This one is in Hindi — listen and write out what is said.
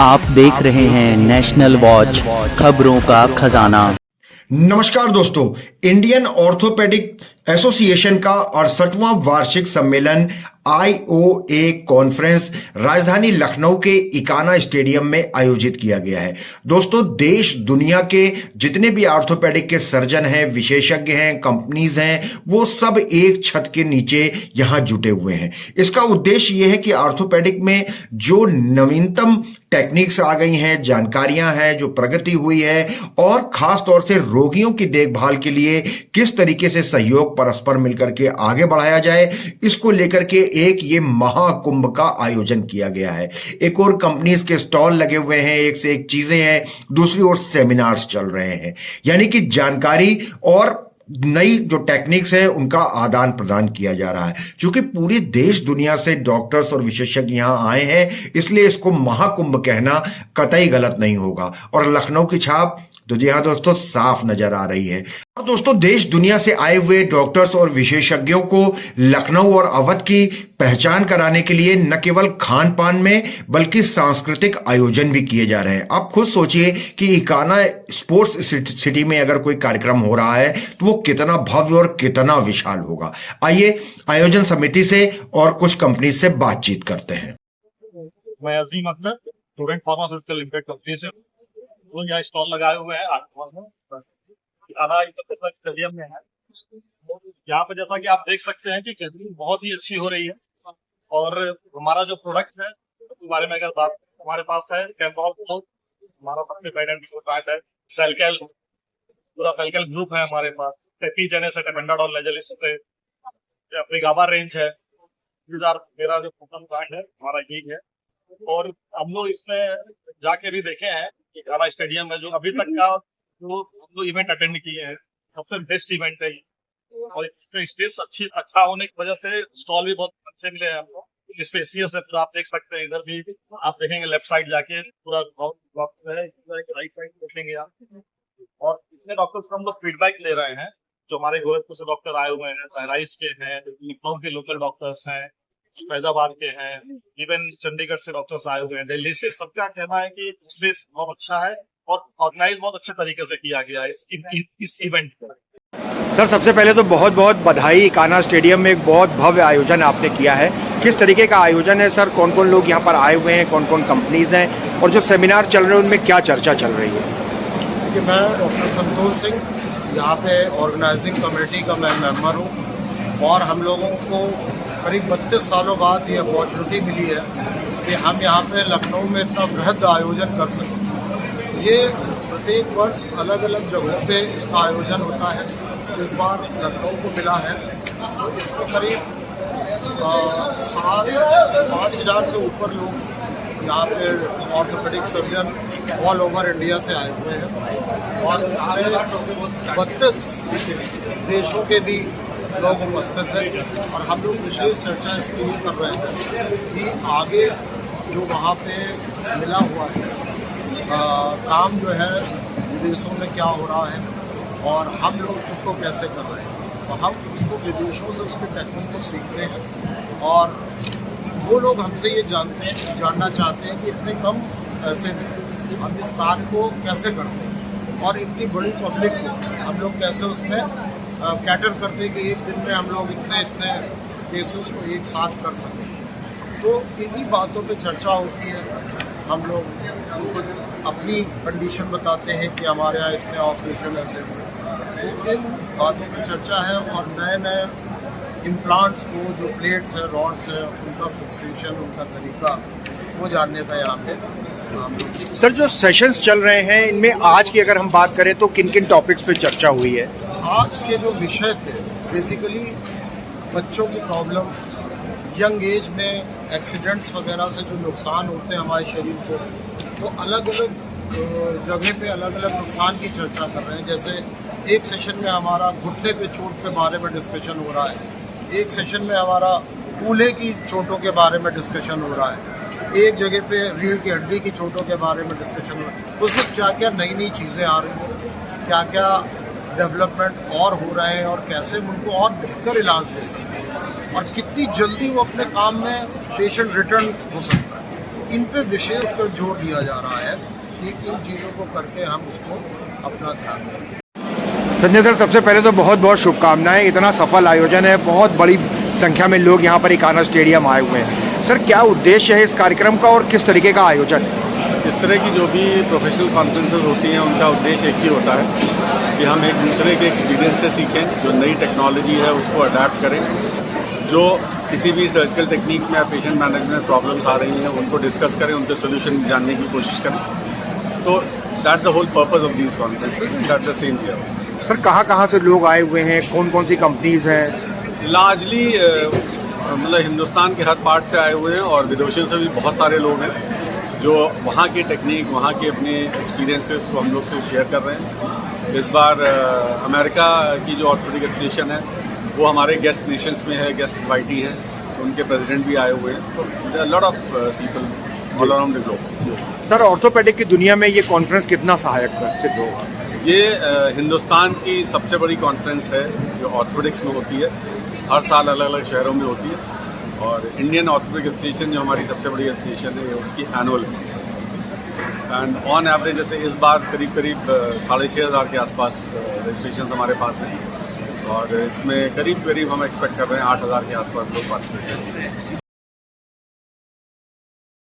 आप देख रहे हैं नेशनल वॉच, खबरों का खजाना। नमस्कार दोस्तों, इंडियन ऑर्थोपेडिक एसोसिएशन का 68वां वार्षिक सम्मेलन IOA कॉन्फ्रेंस राजधानी लखनऊ के इकाना स्टेडियम में आयोजित किया गया है। दोस्तों, देश दुनिया के जितने भी ऑर्थोपेडिक के सर्जन हैं, विशेषज्ञ हैं, कंपनीज हैं, वो सब एक छत के नीचे यहां जुटे हुए हैं। इसका उद्देश्य यह है कि ऑर्थोपेडिक में जो नवीनतम टेक्निक्स आ गई हैं, जानकारियां हैं, जो प्रगति हुई है, और खास तौर से रोगियों की देखभाल के लिए किस तरीके से सहयोग परस्पर मिलकर के आगे बढ़ाया जाए, इसको लेकर के एक ये महाकुंभ का आयोजन किया गया है। एक और कंपनीज के स्टॉल लगे हुए हैं, एक से एक चीजें हैं, दूसरी ओर सेमिनार्स चल रहे हैं, यानी कि जानकारी और नई जो टेक्निक्स है उनका आदान प्रदान किया जा रहा है। क्योंकि पूरे देश दुनिया से डॉक्टर्स और विशेषज्ञ यहां आए हैं, इसलिए इसको महाकुंभ कहना कतई गलत नहीं होगा। और लखनऊ की छाप तो जी हाँ दोस्तों, साफ नजर आ रही है। और दोस्तों, देश दुनिया से आए हुए डॉक्टर्स और विशेषज्ञों को लखनऊ और अवध की पहचान कराने के लिए न केवल खान पान में बल्कि सांस्कृतिक आयोजन भी किए जा रहे हैं। आप खुद सोचिए कि इकाना स्पोर्ट्स सिटी में अगर कोई कार्यक्रम हो रहा है तो वो कितना भव्य और कितना विशाल होगा। आइए आयोजन समिति से और कुछ कंपनी से बातचीत करते हैं। मैं Azeem Akhtar, student pharmaceutical limited company से लोग यहाँ स्टॉल लगाए हुए हैं स्टेडियम में है। यहाँ पे जैसा कि आप देख सकते हैं कि गैदरिंग बहुत ही अच्छी हो रही है। और हमारा जो प्रोडक्ट है उसके बारे में अगर बात, हमारे पास है कैम्बॉल, हमारा सबसे ब्रांड है सेलकेल, पूरा सेलकेल ग्रुप है हमारे पास। टेपेंडाडोल नेजल स्प्रे, अपनी गावा रेंज है, मेरा जो ब्रांड है हमारा यही है। और हम लोग इसमें जाके भी देखे हैं कि इकाना स्टेडियम में जो अभी तक का जो हम लोग इवेंट अटेंड किए हैं, सबसे बेस्ट इवेंट है। और इसमें स्पेस अच्छा होने की वजह से स्टॉल भी बहुत अच्छे मिले हैं हमको। स्पेसियस है, तो आप देख सकते हैं इधर भी आप देखेंगे लेफ्ट साइड जाके पूरा है, राइट साइड देखेंगे आप। और इतने डॉक्टर्स हम लोग फीडबैक ले रहे हैं। जो हमारे गोरखपुर से डॉक्टर आए हुए हैं, बहराइच के हैं, लखनऊ के लोकल डॉक्टर्स हैं, फैजाबाद के हैं, इवन चंडीगढ़ से डॉक्टर्स आए हुए हैं, दिल्ली से। सबका कहना है कि स्पेस बहुत अच्छा है और ऑर्गेनाइज बहुत अच्छे तरीके से किया गया है इस इवेंट को। सर, सबसे पहले तो बहुत बहुत बधाई। इकाना स्टेडियम में एक बहुत भव्य आयोजन आपने किया है। किस तरीके का आयोजन है सर? कौन कौन लोग यहाँ पर आए हुए हैं, कौन कौन कंपनीज हैं, और जो सेमिनार चल रहे हैं उनमें क्या चर्चा चल रही है? देखिए, मैं डॉक्टर संतोष सिंह, यहाँ पे ऑर्गेनाइजिंग कमेटी का मैं मेंबर हूँ। और हम लोगों को करीब 32 सालों बाद ये अपॉर्चुनिटी मिली है कि हम यहाँ पे लखनऊ में इतना बृहद आयोजन कर सकें। ये प्रत्येक वर्ष अलग अलग जगहों पे इसका आयोजन होता है। इस बार लखनऊ को मिला है, तो इसमें करीब 5,000 से ऊपर लोग यहाँ पे orthopaedic surgeon all over India से आए हुए हैं। और इसमें 32 देशों के भी लोग उपस्थित हैं। और हम लोग विशेष चर्चा इसके लिए कर रहे हैं कि आगे जो वहाँ पे मिला हुआ है काम जो है विदेशों में क्या हो रहा है और हम लोग उसको कैसे कर रहे हैं। तो हम उसको विदेशों से उसके टेक्निक को सीखते हैं। और वो लोग हमसे ये जानना चाहते हैं कि इतने कम पैसे में हम इस कार्य को कैसे करते हैं और इतनी बड़ी पब्लिक को हम लोग कैसे उसमें कैटर करते हैं कि एक दिन में हम लोग इतने केसेस को एक साथ कर सकें। तो इन्हीं बातों पे चर्चा होती है। हम लोग उनको अपनी कंडीशन बताते हैं कि हमारे यहाँ इतने ऑपरेशन ऐसे हुए, तो इन बातों पे चर्चा है। और नए नए इम्प्लांट्स को, जो प्लेट्स हैं, रॉड्स हैं, उनका फिक्सेशन, उनका तरीका, वो जानने का यहाँ पे हम लोग। सर, जो सेशंस चल रहे हैं इनमें आज की अगर हम बात करें तो किन किन टॉपिक्स पे चर्चा हुई है? आज के जो विषय थे बेसिकली बच्चों की प्रॉब्लम, यंग एज में एक्सीडेंट्स वगैरह से जो नुकसान होते हैं हमारे शरीर को, वो अलग अलग जगह पे अलग अलग नुकसान की चर्चा कर रहे हैं। जैसे एक सेशन में हमारा घुटने पे चोट के बारे में डिस्कशन हो रहा है, एक सेशन में हमारा कूल्हे की चोटों के बारे में डिस्कशन हो रहा है, एक जगह पे रीढ़ की हड्डी की चोटों के बारे में डिस्कशन हो रहा है। उसमें क्या क्या नई नई चीज़ें आ रही हैं, क्या क्या डेवलपमेंट और हो रहे हैं और कैसे उनको और बेहतर इलाज दे सकते हैं और कितनी जल्दी वो अपने काम में पेशेंट रिटर्न हो सकता है। इन पे विशेष कर जोर दिया जा रहा है कि इन चीज़ों को करके हम उसको अपना ध्यान दें। संजय सर, सबसे पहले तो बहुत बहुत शुभकामनाएं। इतना सफल आयोजन है, बहुत बड़ी संख्या में लोग यहाँ पर इकाना स्टेडियम आए हुए हैं। सर, क्या उद्देश्य है इस कार्यक्रम का और किस तरीके का आयोजन है? इस तरह की जो भी प्रोफेशनल कॉन्फ्रेंसेज होती हैं उनका उद्देश्य एक ही होता है कि हम एक दूसरे के एक्सपीरियंस से सीखें, जो नई टेक्नोलॉजी है उसको अडेप्ट करें, जो किसी भी सर्जिकल टेक्निक में या पेशेंट मैनेजमेंट प्रॉब्लम्स आ रही हैं उनको डिस्कस करें, उनके सोल्यूशन जानने की कोशिश करें। तो that the whole purpose of these conferences, that the same here. Sir, कहाँ से लोग आए हुए हैं, कौन कौन सी कंपनीज हैं? लार्जली मतलब हिंदुस्तान के हर पार्ट से आए हुए हैं और विदेशों से भी बहुत सारे लोग हैं जो वहाँ की टेक्निक, वहाँ के अपने एक्सपीरियंसेस को हम लोग से शेयर कर रहे हैं। इस बार अमेरिका की जो ऑर्थोपेडिक एसोसिएशन है वो हमारे गेस्ट नेशंस में है, गेस्ट इनवाइटी हैं, तो उनके प्रेसिडेंट भी आए हुए हैं। तो lot of people all around the globe. Sir, orthopaedic की दुनिया में ये कॉन्फ्रेंस कितना सहायक सिद्ध होगा? ये हिंदुस्तान की सबसे बड़ी कॉन्फ्रेंस है जो ऑर्थोपेडिक्स में होती है, हर साल अलग अलग शहरों में होती है। और इंडियन ऑर्थोपेडिक एसोसिएशन जो हमारी सबसे बड़ी एसोसिएशन है उसकी एनुअल एंड ऑन एवरेज जैसे इस बार करीब 6,500 के आसपास रजिस्ट्रेशन हमारे पास हैं और इसमें करीब हम एक्सपेक्ट कर रहे हैं 8,000 के आसपास लोग पार्टिसिपेट करेंगे।